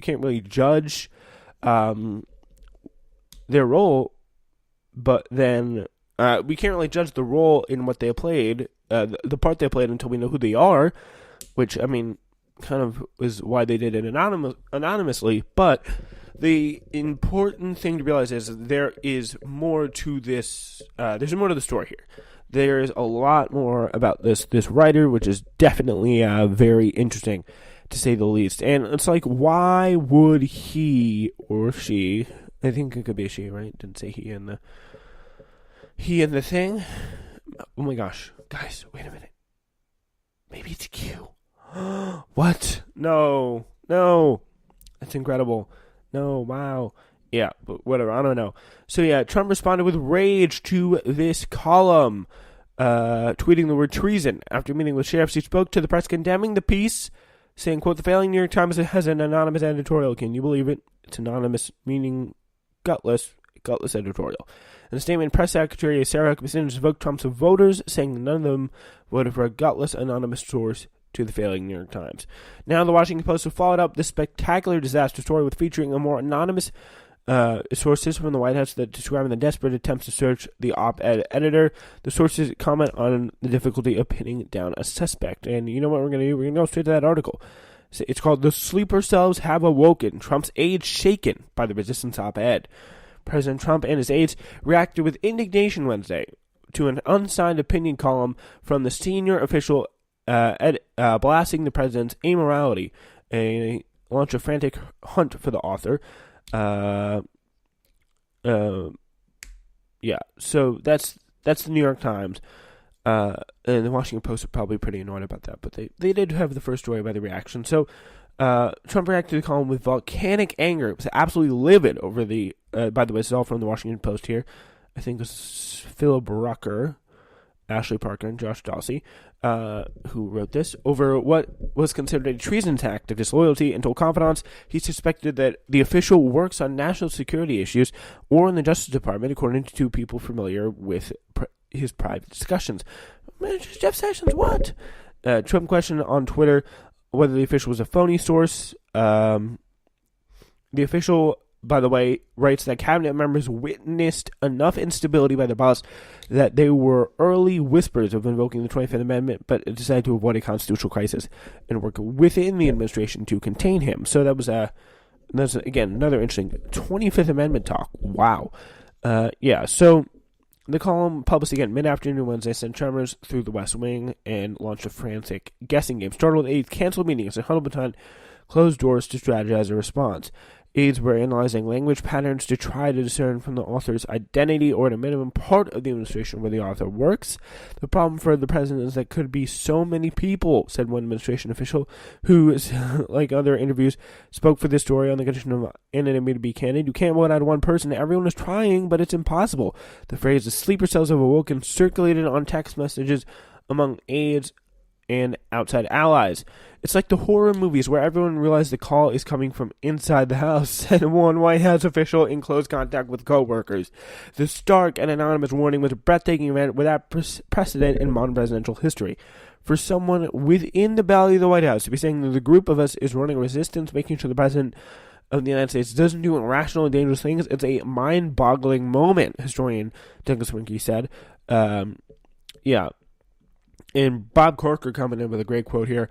really judge their role, but then we can't really judge the role in what they played, the part they played, until we know who they are, which, I mean, kind of is why they did it anonymously. But the important thing to realize is there is more to this. There's more to the story here. There's a lot more about this writer, which is definitely very interesting, to say the least. And it's like, why would he or she? I think it could be a she, right? Didn't say he in the thing. Oh my gosh, guys, wait a minute. Maybe it's Q. What? No. That's incredible. No, wow. Yeah, but whatever, I don't know. So yeah, Trump responded with rage to this column, tweeting the word treason. After meeting with sheriffs, he spoke to the press condemning the piece, saying, quote, "The failing New York Times has an anonymous editorial. Can you believe it? It's anonymous, meaning gutless editorial." In a statement, Press Secretary Sarah Huckabee invoked Trump's voters, saying none of them voted for a gutless, anonymous source to the failing New York Times. Now, the Washington Post has followed up this spectacular disaster story with featuring a more anonymous sources from the White House that describing the desperate attempts to search the op-ed editor. The sources comment on the difficulty of pinning down a suspect. And you know what we're going to do? We're going to go straight to that article. It's called "The Sleeper Cells Have Awoken. Trump's Aides Shaken by the Resistance Op-Ed." President Trump and his aides reacted with indignation Wednesday to an unsigned opinion column from the senior official blasting the president's amorality, a launch a frantic hunt for the author. Yeah, so that's the New York Times, and the Washington Post are probably pretty annoyed about that, but they did have the first story by the reaction. So Trump reacted to the column with volcanic anger. It was absolutely livid over the, by the way, this is all from the Washington Post here. I think this is Philip Rucker, Ashley Parker, and Josh Dawsey, who wrote this, over what was considered a treason act of disloyalty, and told confidants he suspected that the official works on national security issues or in the Justice Department, according to two people familiar with his private discussions. Man, Jeff Sessions, what? Trump questioned on Twitter whether the official was a phony source. The official, by the way, writes that cabinet members witnessed enough instability by their boss that they were early whispers of invoking the 25th Amendment, but decided to avoid a constitutional crisis and work within the administration to contain him. So that's again another interesting 25th Amendment talk. Wow. Yeah. So the column, published again mid-afternoon Wednesday, sent tremors through the West Wing and launched a frantic guessing game. Startled aides canceled meetings and huddled behind closed doors to strategize a response. Aides were analyzing language patterns to try to discern from the author's identity, or at a minimum part of the administration where the author works. The problem for the president is that could be so many people, said one administration official, who, like other interviews, spoke for this story on the condition of anonymity to be candid. You can't vote out one person. Everyone is trying, but it's impossible. The phrase "the sleeper cells have awoken" circulated on text messages among aides and outside allies. It's like the horror movies where everyone realizes the call is coming from inside the house, said one White House official in close contact with co-workers. The stark and anonymous warning was a breathtaking event without precedent in modern presidential history. For someone within the belly of the White House to be saying that the group of us is running resistance, making sure the president of the United States doesn't do irrational and dangerous things, it's a mind-boggling moment, historian Douglas Winkie said. Yeah. And Bob Corker coming in with a great quote here.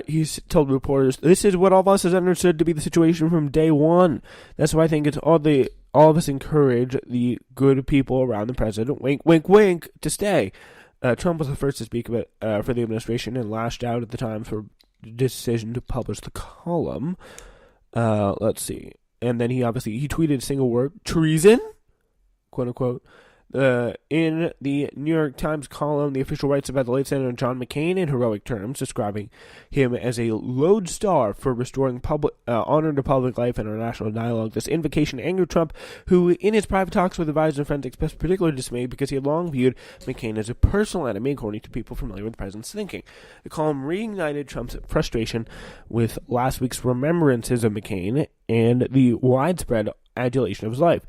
He's told reporters, "This is what all of us has understood to be the situation from day one. That's why I think it's all of us encourage the good people around the president, wink, wink, wink, to stay." Trump was the first to speak about for the administration and lashed out at the time for the decision to publish the column. Let's see. And then he tweeted a single word, treason, quote unquote. In the New York Times column, the official writes about the late Senator John McCain in heroic terms, describing him as a lodestar for restoring honor to public life and international dialogue. This invocation angered Trump, who, in his private talks with advisors and friends, expressed particular dismay because he had long viewed McCain as a personal enemy, according to people familiar with the president's thinking. The column reignited Trump's frustration with last week's remembrances of McCain and the widespread adulation of his life.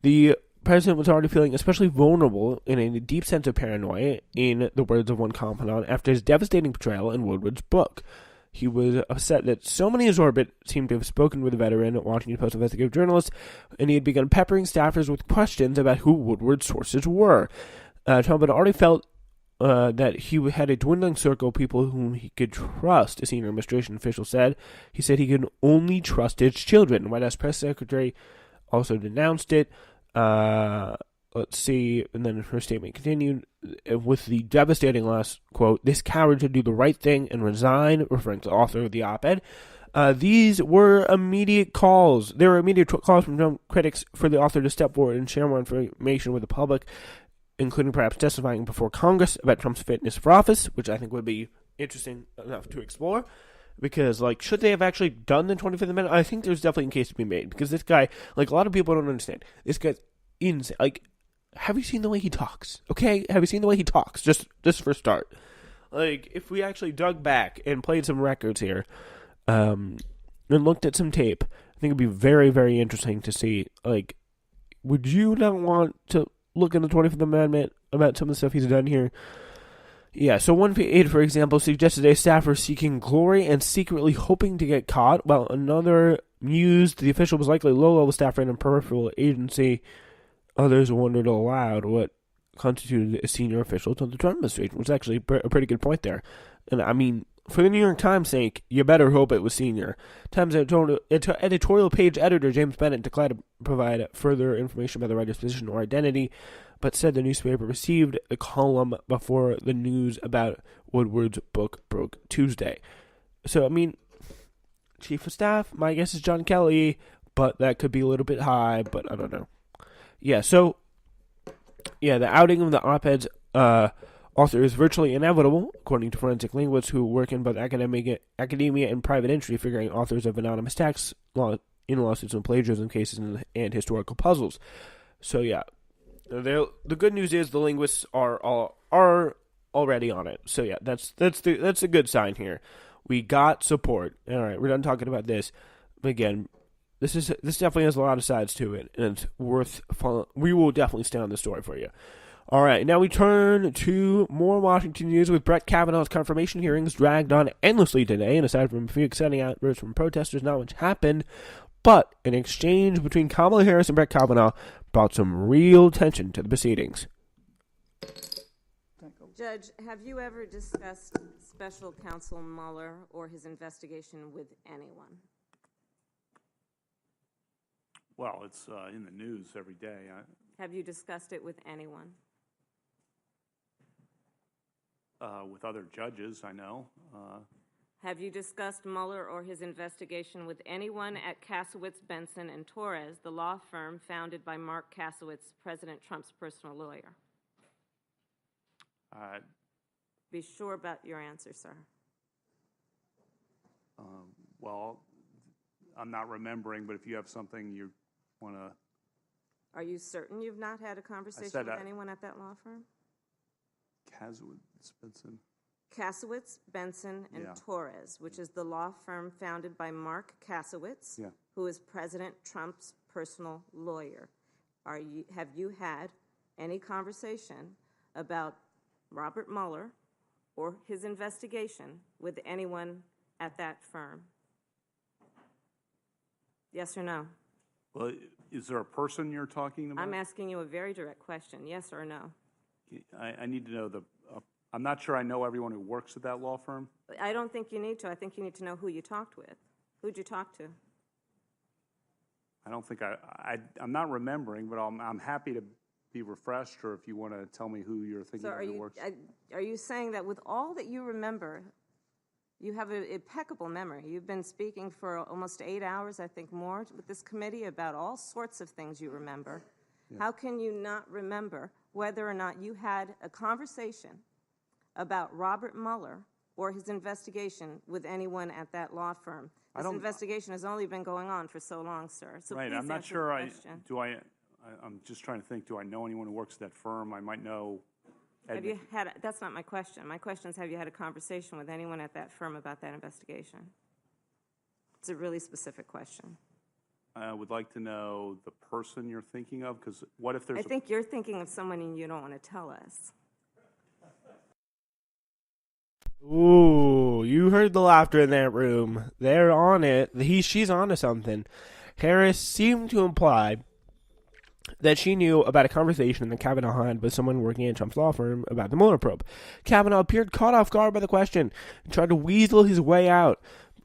The president was already feeling especially vulnerable in a deep sense of paranoia, in the words of one confidant, after his devastating portrayal in Woodward's book. He was upset that so many in his orbit seemed to have spoken with a veteran, Washington Post investigative journalist, and he had begun peppering staffers with questions about who Woodward's sources were. Trump had already felt that he had a dwindling circle of people whom he could trust, a senior administration official said. He said he could only trust his children. White House press secretary also denounced it. Let's see, and then her statement continued with the devastating last quote, "This coward should do the right thing and resign," referring to the author of the op-ed. These were immediate calls. There were immediate calls from Trump critics for the author to step forward and share more information with the public, including perhaps testifying before Congress about Trump's fitness for office, which I think would be interesting enough to explore. Because, like, should they have actually done the 25th Amendment? I think there's definitely a case to be made. Because this guy, like, a lot of people don't understand. This guy's insane. Like, have you seen the way he talks? Okay? Have you seen the way he talks? Just for a start. Like, if we actually dug back and played some records here, and looked at some tape, I think it'd be very, very interesting to see, like, would you not want to look in the 25th Amendment about some of the stuff he's done here? Yeah, so one aide, for example, suggested a staffer seeking glory and secretly hoping to get caught, while another mused the official was likely a low-level staffer in a peripheral agency. Others wondered aloud what constituted a senior official to the Trump administration, which is actually a pretty good point there. And I mean, for the New York Times' sake, you better hope it was senior. Times editorial page editor James Bennett declined to provide further information about the writer's position or identity, but said the newspaper received a column before the news about Woodward's book broke Tuesday. So, I mean, chief of staff, my guess is John Kelly, but that could be a little bit high, but I don't know. Yeah, so, yeah, the outing of the op-ed's author is virtually inevitable, according to forensic linguists who work in both academia and private industry, figuring authors of anonymous text in lawsuits and plagiarism cases and historical puzzles. So, yeah, the good news is the linguists are already on it. So, yeah, that's a good sign here. We got support. All right, we're done talking about this. Again, this definitely has a lot of sides to it, and it's worth following. We will definitely stay on this story for you. All right, now we turn to more Washington news with Brett Kavanaugh's confirmation hearings dragged on endlessly today, and aside from a few exciting outbursts from protesters, not much happened, but an exchange between Kamala Harris and Brett Kavanaugh brought some real tension to the proceedings. Judge, have you ever discussed Special Counsel Mueller or his investigation with anyone? Well, it's in the news every day. Have you discussed it with anyone? With other judges, I know. Have you discussed Mueller or his investigation with anyone at Kasowitz, Benson, and Torres, the law firm founded by Mark Kasowitz, President Trump's personal lawyer? Be sure about your answer, sir. Well, I'm not remembering, but if you have something you want to... Are you certain you've not had a conversation with anyone at that law firm? Kasowitz, Benson, and Torres, which is the law firm founded by Mark Kasowitz, who is President Trump's personal lawyer. Have you had any conversation about Robert Mueller or his investigation with anyone at that firm? Yes or no? Well, is there a person you're talking about? I'm asking you a very direct question, yes or no? I need to know I'm not sure I know everyone who works at that law firm. I don't think you need to. I think you need to know who you talked with. Who'd you talk to? I don't think I'm not remembering, but I'm happy to be refreshed, or if you want to tell me who you're thinking of who works. Are you saying that with all that you remember, you have an impeccable memory? You've been speaking for almost 8 hours, I think more, with this committee about all sorts of things you remember. Yeah. How can you not remember whether or not you had a conversation about Robert Mueller or his investigation with anyone at that law firm? This investigation has only been going on for so long, sir. So right, please I'm not answer sure. The question. I'm just trying to think. Do I know anyone who works at that firm? I might know. Have you had? That's not my question. My question is, have you had a conversation with anyone at that firm about that investigation? It's a really specific question. I would like to know the person you're thinking of, because what if there's... I think you're thinking of someone and you don't want to tell us. Ooh, you heard the laughter in that room. They're on it. She's on to something. Harris seemed to imply that she knew about a conversation that Kavanaugh had with someone working at Trump's law firm about the Mueller probe. Kavanaugh appeared caught off guard by the question and tried to weasel his way out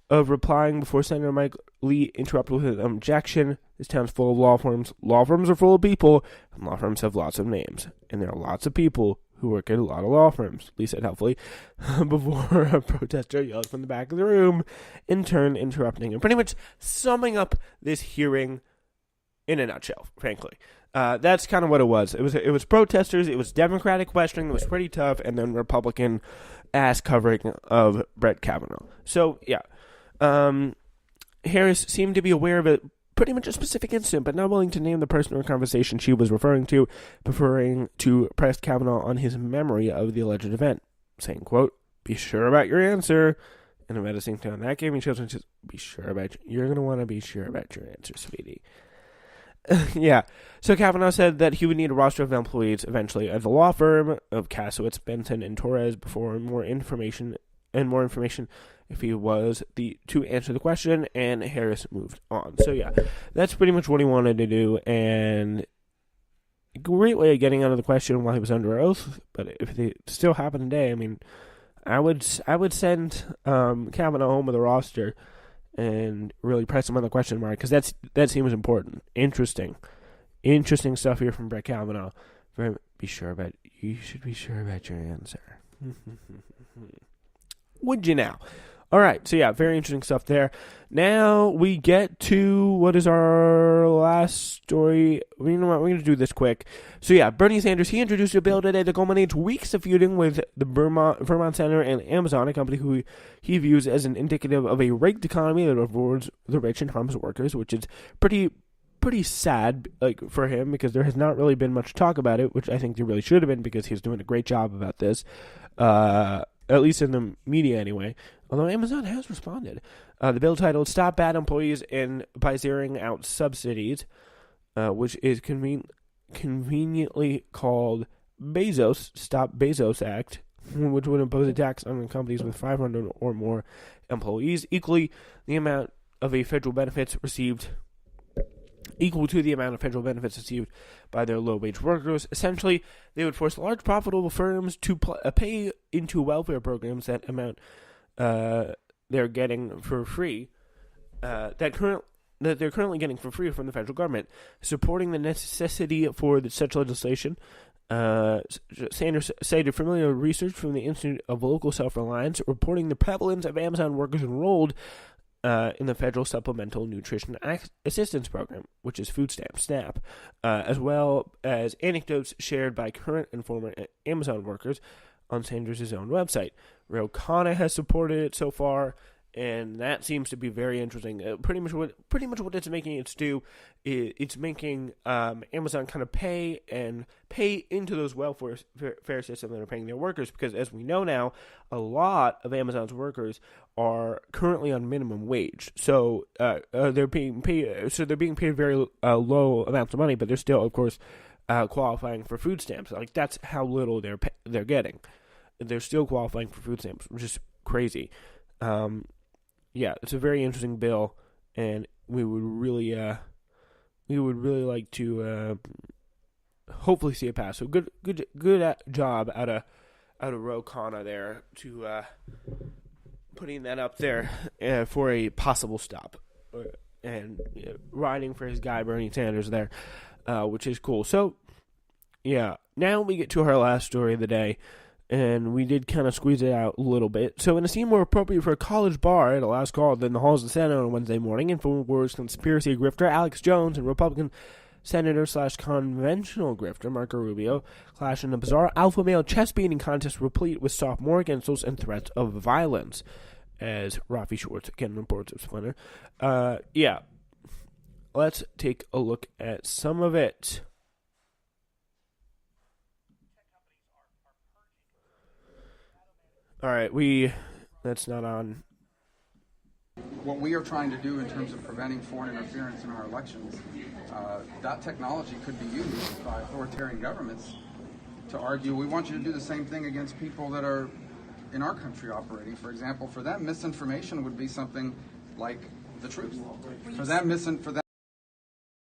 of replying before Senator Mike Lee interrupted with an objection. This town's full of law firms. Law firms are full of people, and law firms have lots of names. And there are lots of people who work at a lot of law firms, Lee said helpfully, before a protester yelled from the back of the room, in turn interrupting and pretty much summing up this hearing in a nutshell, frankly. That's kind of what it was. It was protesters, it was Democratic questioning, it was pretty tough, and then Republican ass covering of Brett Kavanaugh. So, yeah. Harris seemed to be aware of it, pretty much a specific incident, but not willing to name the person or conversation she was referring to, preferring to press Kavanaugh on his memory of the alleged event, saying, quote, "Be sure about your answer." And about the same time, that gave me chills. And just be sure about you're going to want to be sure about your answer, sweetie. Yeah. So Kavanaugh said that he would need a roster of employees eventually at the law firm of Kasowitz, Benson, and Torres before more information if he was to answer the question, and Harris moved on. So yeah, that's pretty much what he wanted to do, and a great way of getting out of the question while he was under oath. But if it still happened today, I mean, I would send Kavanaugh home with a roster and really press him on the question mark, because that seems important. Interesting stuff here from Brett Kavanaugh. You should be sure about your answer. Would you now? All right, so yeah, very interesting stuff there. Now we get to what is our last story. You know what, we're going to do this quick. So yeah, Bernie Sanders, he introduced a bill today that culminates weeks of feuding with the Vermont Senator and Amazon, a company who he views as an indicative of a rigged economy that rewards the rich and harms workers, which is pretty sad, like, for him, because there has not really been much talk about it, which I think there really should have been, because he's doing a great job about this. At least in the media anyway, although Amazon has responded. The bill titled "Stop Bad Employees by Zeroing Out Subsidies," which is conveniently called Stop Bezos Act, which would impose a tax on companies with 500 or more employees, equal to the amount of federal benefits received by their low-wage workers. Essentially, they would force large profitable firms to pay into welfare programs that amount they're getting for free, that they're currently getting for free from the federal government. Supporting the necessity for such legislation, Sanders cited familiar research from the Institute of Local Self-Reliance reporting the prevalence of Amazon workers enrolled in the Federal Supplemental Nutrition Assistance Program, which is food stamp, SNAP, as well as anecdotes shared by current and former Amazon workers on Sanders' own website. Ro Khanna has supported it so far, and that seems to be very interesting. Pretty much what it's making it do is it's making Amazon kind of pay into those welfare systems that are paying their workers, because as we know now, a lot of Amazon's workers are currently on minimum wage. So they're being paid very low amounts of money, but they're still, of course, qualifying for food stamps. Like, that's how little they're getting. They're still qualifying for food stamps, which is crazy. Yeah, it's a very interesting bill, and we would really like to hopefully see it pass. So good job out of Ro Khanna there to putting that up there for a possible stop, and riding for his guy Bernie Sanders there, which is cool. So yeah, now we get to our last story of the day. And we did kind of squeeze it out a little bit. So in a scene more appropriate for a college bar at a last call than the halls of the Senate on Wednesday morning, InfoWars conspiracy grifter Alex Jones and Republican Senator/conventional grifter Marco Rubio clash in a bizarre alpha male chess beating contest replete with sophomore insults and threats of violence, as Rafi Schwartz again reports of Splinter. Yeah. Let's take a look at some of it. All right, that's not on. What we are trying to do in terms of preventing foreign interference in our elections, that technology could be used by authoritarian governments to argue, we want you to do the same thing against people that are in our country operating. For example, for them, misinformation would be something like the truth. For them,